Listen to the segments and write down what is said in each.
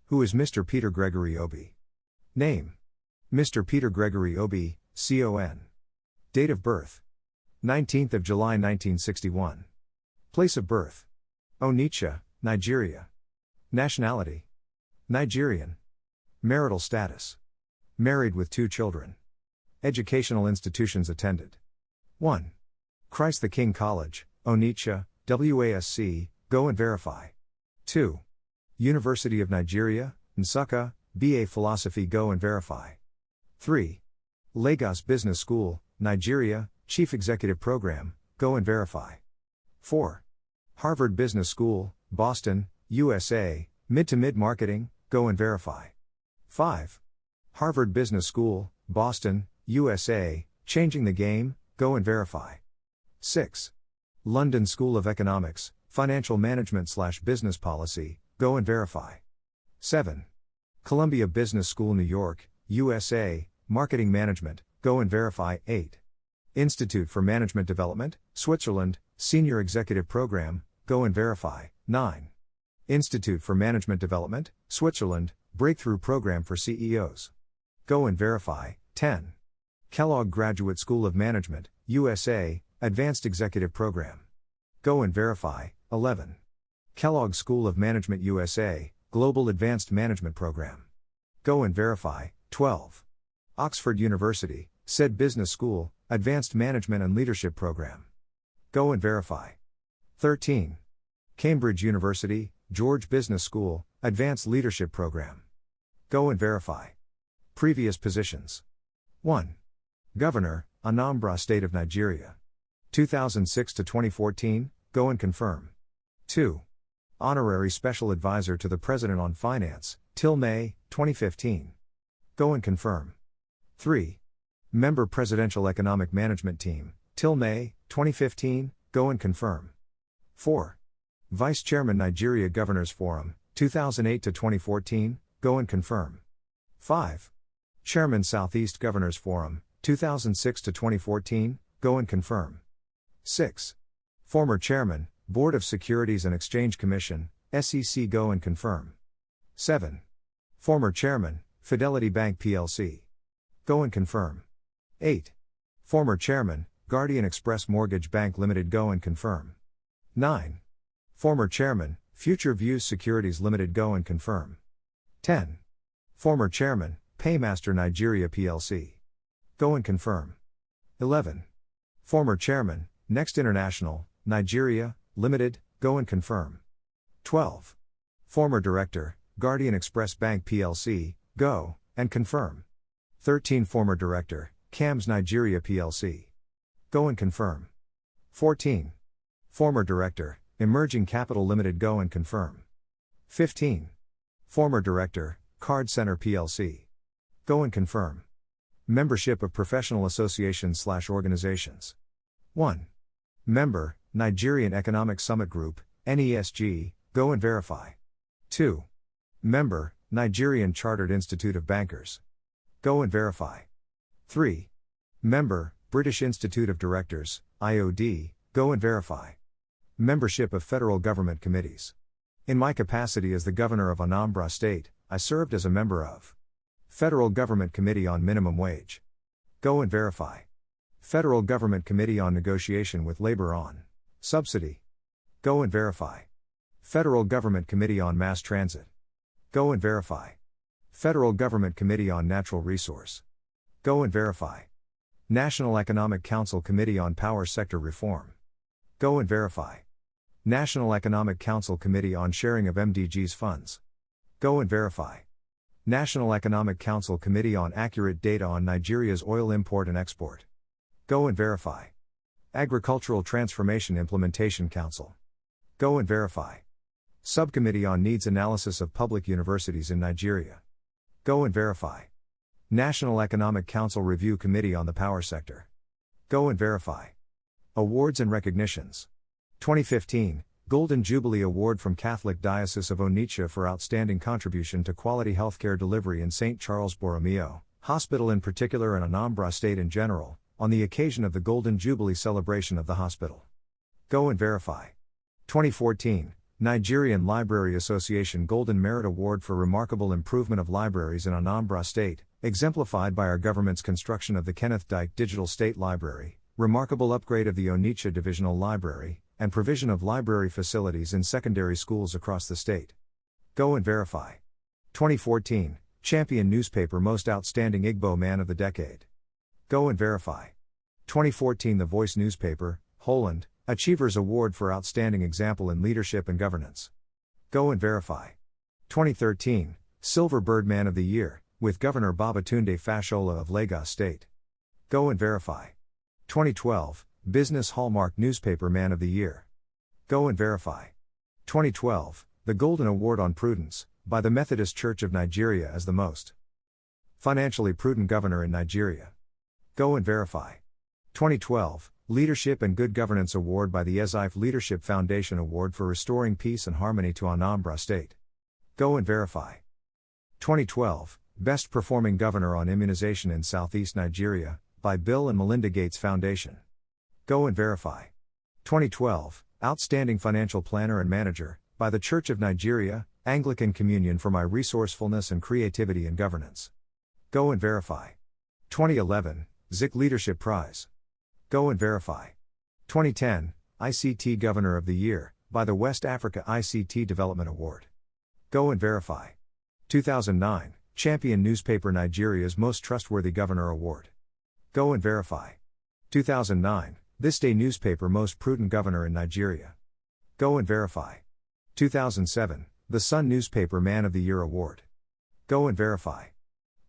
Who is Mr. Peter Gregory OBI? Name: Mr. Peter Gregory OBI, CON. Date of birth: 19th of July 1961. Place of birth: Onitsha, Nigeria. Nationality: Nigerian. Marital status: married with 2 children. Educational institutions attended: 1. Christ the King College, Onitsha, W.A.S.C, go and verify. 2. University of Nigeria, Nsukka, B.A. Philosophy, go and verify. 3. Lagos Business School, Nigeria, Chief Executive Program, go and verify. 4. Harvard Business School, Boston, U.S.A, Mid-to-Mid Marketing, go and verify. 5. Harvard Business School, Boston, U.S.A, Changing the Game, go and verify. 6. London School of Economics, Financial Management/Business Policy, go and verify. 7. Columbia Business School, New York, U.S.A, Marketing Management, go and verify. 8. Institute for Management Development, Switzerland, Senior Executive Program, go and verify. 9. Institute for Management Development, Switzerland, Breakthrough Program for CEOs, go and verify. 10. Kellogg Graduate School of Management, U.S.A, Advanced Executive Program, go and verify. 11. Kellogg School of Management, U.S.A, Global Advanced Management Program, go and verify. 12. Oxford University, said Business School, Advanced Management and Leadership Program, go and verify. 13. Cambridge University, George Business School, Advanced Leadership Program, go and verify. Previous positions: 1. Governor, Anambra State of Nigeria, 2006 to 2014, go and confirm. 2. Honorary Special Advisor to the President on Finance, till May, 2015, go and confirm. 3. Member Presidential Economic Management Team, till May, 2015, go and confirm. 4. Vice Chairman Nigeria Governors Forum, 2008 to 2014, go and confirm. 5. Chairman Southeast Governors Forum, 2006 to 2014, go and confirm. 6. Former Chairman, Board of Securities and Exchange Commission, SEC, go and confirm. 7. Former Chairman, Fidelity Bank plc, go and confirm. 8. Former Chairman, Guardian Express Mortgage Bank Limited, go and confirm. 9. Former Chairman, Future Views Securities Limited, go and confirm. 10. Former Chairman, Paymaster Nigeria plc, go and confirm. 11. Former Chairman, Next International, Nigeria, Limited, go and confirm. 12. Former Director, Guardian Express Bank plc, go and confirm. 13. Former Director, CAMS Nigeria plc, go and confirm. 14. Former Director, Emerging Capital Limited, go and confirm. 15. Former Director, Card Center plc, go and confirm. Membership of professional associations/organizations: 1. Member, Nigerian Economic Summit Group, NESG, go and verify. 2. Member, Nigerian Chartered Institute of Bankers, go and verify. 3. Member, British Institute of Directors, IOD, go and verify. Membership of federal government committees: in my capacity as the Governor of Anambra State, I served as a member of Federal Government Committee on Minimum Wage, go and verify. Federal Government Committee on Negotiation with Labor on Subsidy, go and verify. Federal Government Committee on Mass Transit, go and verify. Federal Government Committee on Natural Resource, go and verify. National Economic Council Committee on Power Sector Reform, go and verify. National Economic Council Committee on Sharing of MDGs Funds, go and verify. National Economic Council Committee on Accurate Data on Nigeria's Oil Import and Export, go and verify. Agricultural Transformation Implementation Council, go and verify. Subcommittee on Needs Analysis of Public Universities in Nigeria, go and verify. National Economic Council Review Committee on the Power Sector, go and verify. Awards and recognitions: 2015, Golden Jubilee Award from Catholic Diocese of Onitsha for outstanding contribution to quality healthcare delivery in St. Charles Borromeo Hospital in particular and Anambra State in general, on the occasion of the Golden Jubilee celebration of the hospital, go and verify. 2014, Nigerian Library Association Golden Merit Award for Remarkable Improvement of Libraries in Anambra State, exemplified by our government's construction of the Kenneth Dyke Digital State Library, remarkable upgrade of the Onitsha Divisional Library, and provision of library facilities in secondary schools across the state. Go and verify. 2014, Champion Newspaper Most Outstanding Igbo Man of the Decade. Go and verify. 2014 The Voice Newspaper, Holland, Achievers Award for Outstanding Example in Leadership and Governance. Go and verify. 2013, Silver Bird Man of the Year, with Governor Babatunde Fashola of Lagos State. Go and verify. 2012, Business Hallmark Newspaper Man of the Year. Go and verify. 2012, the Golden Award on Prudence, by the Methodist Church of Nigeria as the most financially prudent governor in Nigeria. Go and verify. 2012, Leadership and Good Governance Award by the U.S.A. Leadership Foundation Award for Restoring Peace and Harmony to Anambra State. Go and verify. 2012, Best Performing Governor on Immunization in Southeast Nigeria, by Bill and Melinda Gates Foundation. Go and verify. 2012, Outstanding Financial Planner and Manager, by the Church of Nigeria, Anglican Communion for my resourcefulness and creativity in governance. Go and verify. 2011, ZIC Leadership Prize. Go and verify. 2010, ICT Governor of the Year, by the West Africa ICT Development Award. Go and verify. 2009, Champion Newspaper Nigeria's Most Trustworthy Governor Award. Go and verify. 2009, This Day Newspaper Most Prudent Governor in Nigeria. Go and verify. 2007, The Sun Newspaper Man of the Year Award. Go and verify.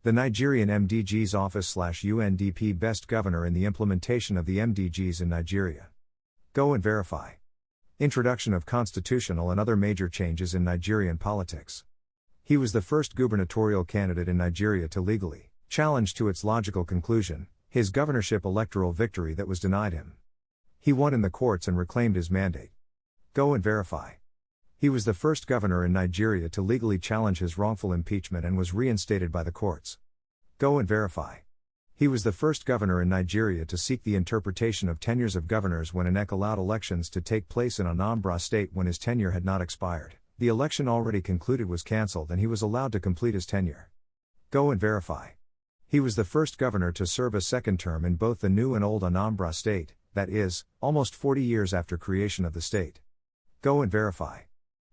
The Nigerian MDG's Office/UNDP Best Governor in the Implementation of the MDGs in Nigeria. Go and verify. Introduction of constitutional and other major changes in Nigerian politics. He was the first gubernatorial candidate in Nigeria to legally challenge to its logical conclusion his governorship electoral victory that was denied him. He won in the courts and reclaimed his mandate. Go and verify. He was the first governor in Nigeria to legally challenge his wrongful impeachment and was reinstated by the courts. Go and verify. He was the first governor in Nigeria to seek the interpretation of tenures of governors when INEC allowed elections to take place in Anambra State when his tenure had not expired. The election already concluded was cancelled and he was allowed to complete his tenure. Go and verify. He was the first governor to serve a second term in both the new and old Anambra State, that is, almost 40 years after creation of the state. Go and verify.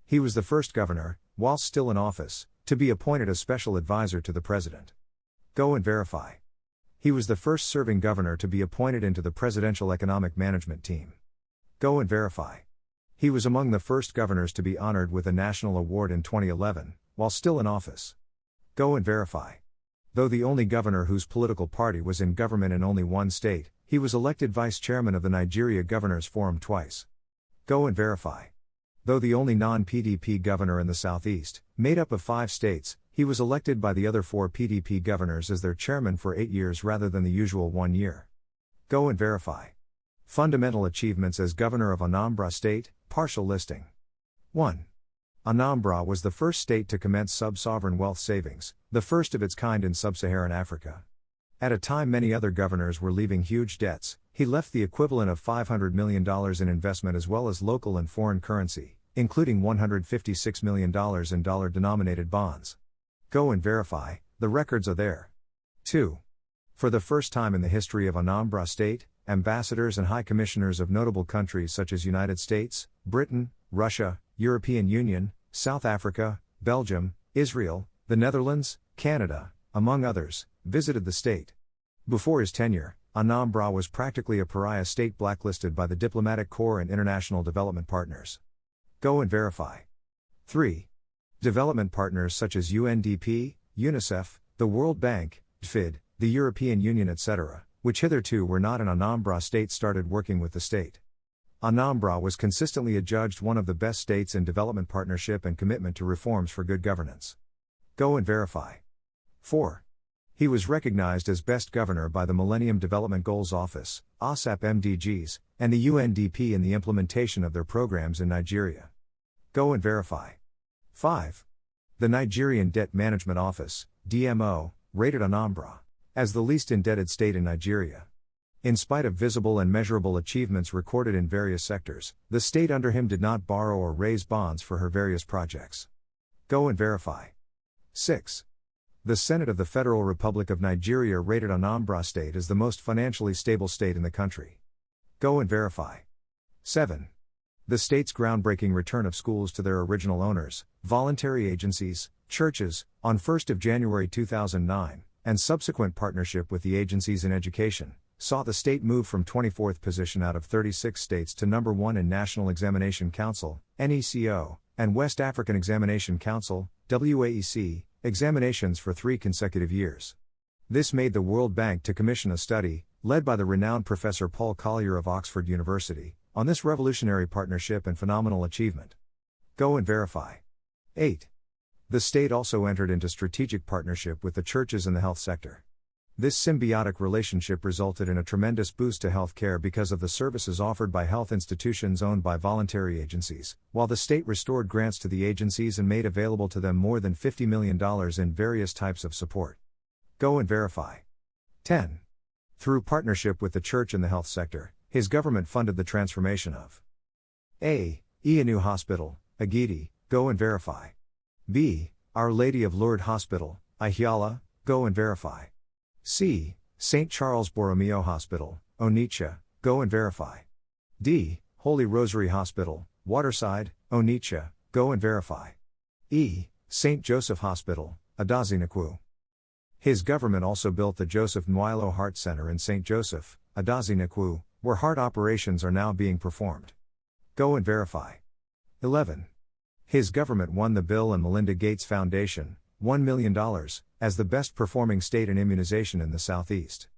He was the first governor, whilst still in office, to be appointed a special advisor to the president. Go and verify. He was the first serving governor to be appointed into the Presidential Economic Management Team. Go and verify. He was among the first governors to be honored with a national award in 2011, while still in office. Go and verify. Though the only governor whose political party was in government in only one state, he was elected vice chairman of the Nigeria Governors Forum twice. Go and verify. Though the only non-PDP governor in the southeast, made up of 5 states, he was elected by the other 4 PDP governors as their chairman for 8 years rather than the usual 1 year. Go and verify. Fundamental achievements as governor of Anambra State, partial listing. 1. Anambra was the first state to commence sub-sovereign wealth savings, the first of its kind in sub-Saharan Africa. At a time many other governors were leaving huge debts, he left the equivalent of $500 million in investment as well as local and foreign currency, including $156 million in dollar-denominated bonds. Go and verify, the records are there. 2. For the first time in the history of Anambra State, ambassadors and high commissioners of notable countries such as United States, Britain, Russia, European Union, South Africa, Belgium, Israel, the Netherlands, Canada, among others, visited the state. Before his tenure, Anambra was practically a pariah state blacklisted by the diplomatic corps and international development partners. Go and verify. 3. Development partners such as UNDP, UNICEF, the World Bank, DFID, the European Union etc., which hitherto were not in Anambra State started working with the state. Anambra was consistently adjudged one of the best states in development partnership and commitment to reforms for good governance. Go and verify. 4. He was recognized as Best Governor by the Millennium Development Goals Office, OSAP MDGs, and the UNDP in the implementation of their programs in Nigeria. Go and verify. 5. The Nigerian Debt Management Office, DMO, rated Anambra as the least indebted state in Nigeria. In spite of visible and measurable achievements recorded in various sectors, the state under him did not borrow or raise bonds for her various projects. Go and verify. 6. The Senate of the Federal Republic of Nigeria rated Anambra State as the most financially stable state in the country. Go and verify. 7. The state's groundbreaking return of schools to their original owners, voluntary agencies, churches, on 1 January 2009, and subsequent partnership with the agencies in education, saw the state move from 24th position out of 36 states to number 1 in National Examination Council, NECO, and West African Examination Council, W.A.S.C, examinations for 3 consecutive years. This made the World Bank to commission a study, led by the renowned Professor Paul Collier of Oxford University, on this revolutionary partnership and phenomenal achievement. Go and verify. 8. The state also entered into strategic partnership with the churches in the health sector. This symbiotic relationship resulted in a tremendous boost to health care because of the services offered by health institutions owned by voluntary agencies, while the state restored grants to the agencies and made available to them more than $50 million in various types of support. Go and verify. 10. Through partnership with the church in the health sector, his government funded the transformation of A. Ianu Hospital, Agidi, go and verify. B. Our Lady of Lourdes Hospital, Ihiala, go and verify. C. St. Charles Borromeo Hospital, Onitsha, go and verify. D. Holy Rosary Hospital, Waterside, Onitsha, go and verify. E. St. Joseph Hospital, Adazi-Nakwu. His government also built the Joseph Nwilo Heart Center in St. Joseph, Adazi-Nakwu, where heart operations are now being performed. Go and verify. 11. His government won the Bill and Melinda Gates Foundation, $1 million, as the best performing state in immunization in the Southeast.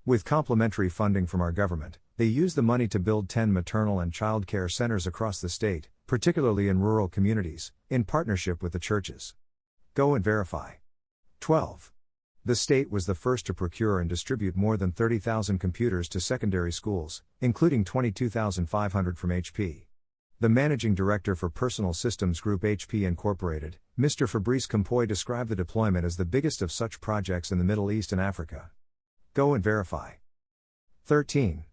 With complementary funding from our government, they used the money to build 10 maternal and child care centers across the state, particularly in rural communities, in partnership with the churches. Go and verify. 12. The state was the first to procure and distribute more than 30,000 computers to secondary schools, including 22,500 from HP. The managing director for Personal Systems Group HP Incorporated, Mr. Fabrice Campoy, described the deployment as the biggest of such projects in the Middle East and Africa. Go and verify. 13.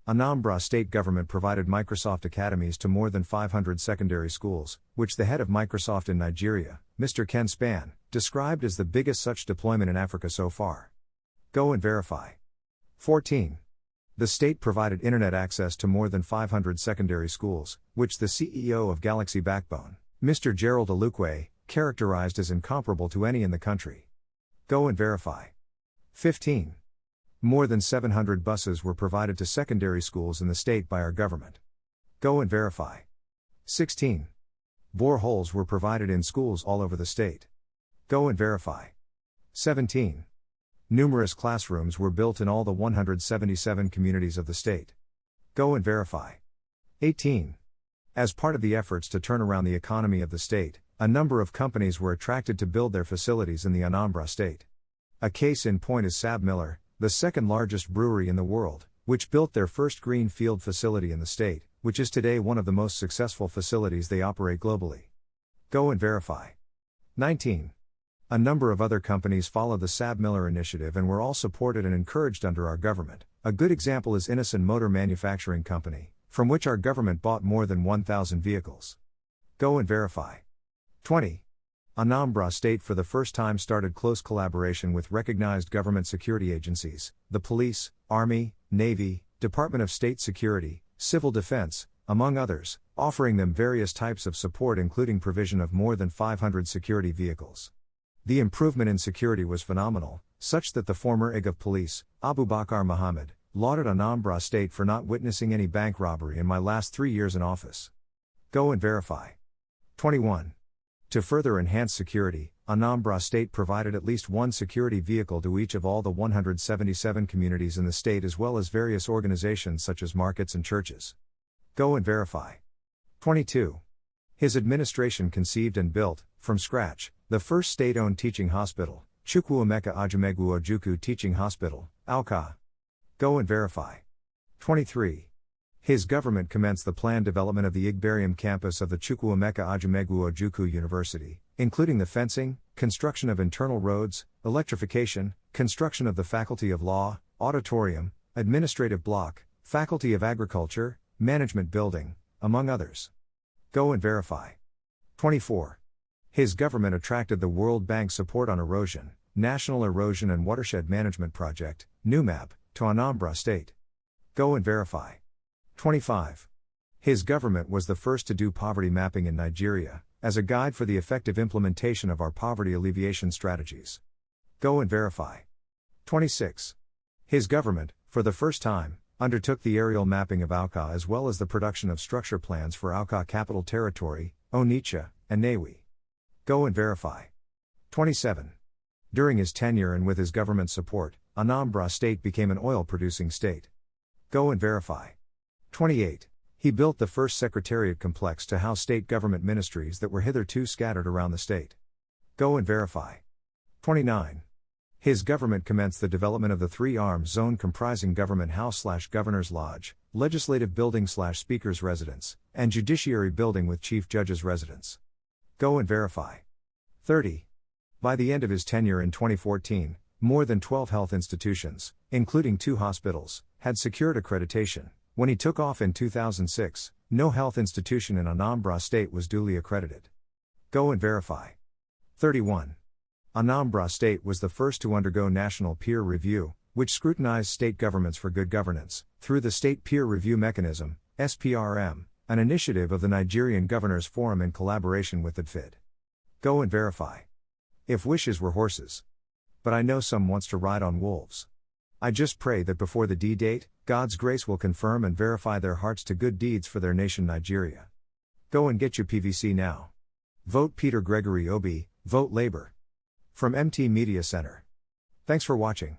Anambra state government provided Microsoft academies to more than 500 secondary schools, which the head of Microsoft in Nigeria, Mr. Ken Span, described as the biggest such deployment in Africa so far. Go and verify. 14. The state provided internet access to more than 500 secondary schools, which the CEO of Galaxy Backbone, Mr. Gerald Alukwe, characterized as incomparable to any in the country. Go and verify. 15. More than 700 buses were provided to secondary schools in the state by our government. Go and verify. 16. Boreholes were provided in schools all over the state. Go and verify. 17. Numerous classrooms were built in all the 177 communities of the state. Go and verify. 18. As part of the efforts to turn around the economy of the state, a number of companies were attracted to build their facilities in the Anambra state. A case in point is Sab Miller, the second largest brewery in the world, which built their first greenfield facility in the state, which is today one of the most successful facilities they operate globally. Go and verify. 19. A number of other companies followed the Sab Miller initiative and were all supported and encouraged under our government. A good example is Innocent Motor Manufacturing Company, from which our government bought more than 1,000 vehicles. Go and verify. 20. Anambra State for the first time started close collaboration with recognized government security agencies, the police, Army, Navy, Department of State Security, Civil Defense, among others, offering them various types of support including provision of more than 500 security vehicles. The improvement in security was phenomenal, such that the former IG of Police, Abubakar Muhammad, lauded Anambra State for not witnessing any bank robbery in my last 3 years in office. Go and verify. 21. To further enhance security, Anambra State provided at least one security vehicle to each of all the 177 communities in the state as well as various organizations such as markets and churches. Go and verify. 22. His administration conceived and built, from scratch, the first state-owned teaching hospital, Chukwuemeka Ajumegwu Ojukwu Teaching Hospital, Awka. Go and verify. 23. His government commenced the planned development of the Igbariam campus of the Chukwuemeka Ajumegwu Ojukwu University, including the fencing, construction of internal roads, electrification, construction of the Faculty of Law, auditorium, Administrative Block, Faculty of Agriculture, Management Building, among others. Go and verify. 24. His government attracted the World Bank's support on erosion, National Erosion and Watershed Management Project, NUMAP, to Anambra State. Go and verify. 25. His government was the first to do poverty mapping in Nigeria, as a guide for the effective implementation of our poverty alleviation strategies. Go and verify. 26. His government, for the first time, undertook the aerial mapping of Awka as well as the production of structure plans for Awka Capital Territory, Onitsha, and Newi. Go and verify. 27. During his tenure and with his government support, Anambra State became an oil-producing state. Go and verify. 28. He built the first secretariat complex to house state government ministries that were hitherto scattered around the state. Go and verify. 29. His government commenced the development of the three-armed zone comprising Government House/Governor's Lodge, Legislative Building/Speaker's Residence, and Judiciary Building with Chief Judge's Residence. Go and verify. 30. By the end of his tenure in 2014, more than 12 health institutions, including 2 hospitals, had secured accreditation. When he took off in 2006, no health institution in Anambra State was duly accredited. Go and verify. 31. Anambra State was the first to undergo national peer review, which scrutinized state governments for good governance, through the State Peer Review Mechanism, SPRM, an initiative of the Nigerian Governors Forum in collaboration with DFID. Go and verify. If wishes were horses. But I know some wants to ride on wolves. I just pray that before the D-date, God's grace will confirm and verify their hearts to good deeds for their nation Nigeria. Go and get your PVC now. Vote Peter Gregory OBI, vote Labour. From MT Media Center. Thanks for watching.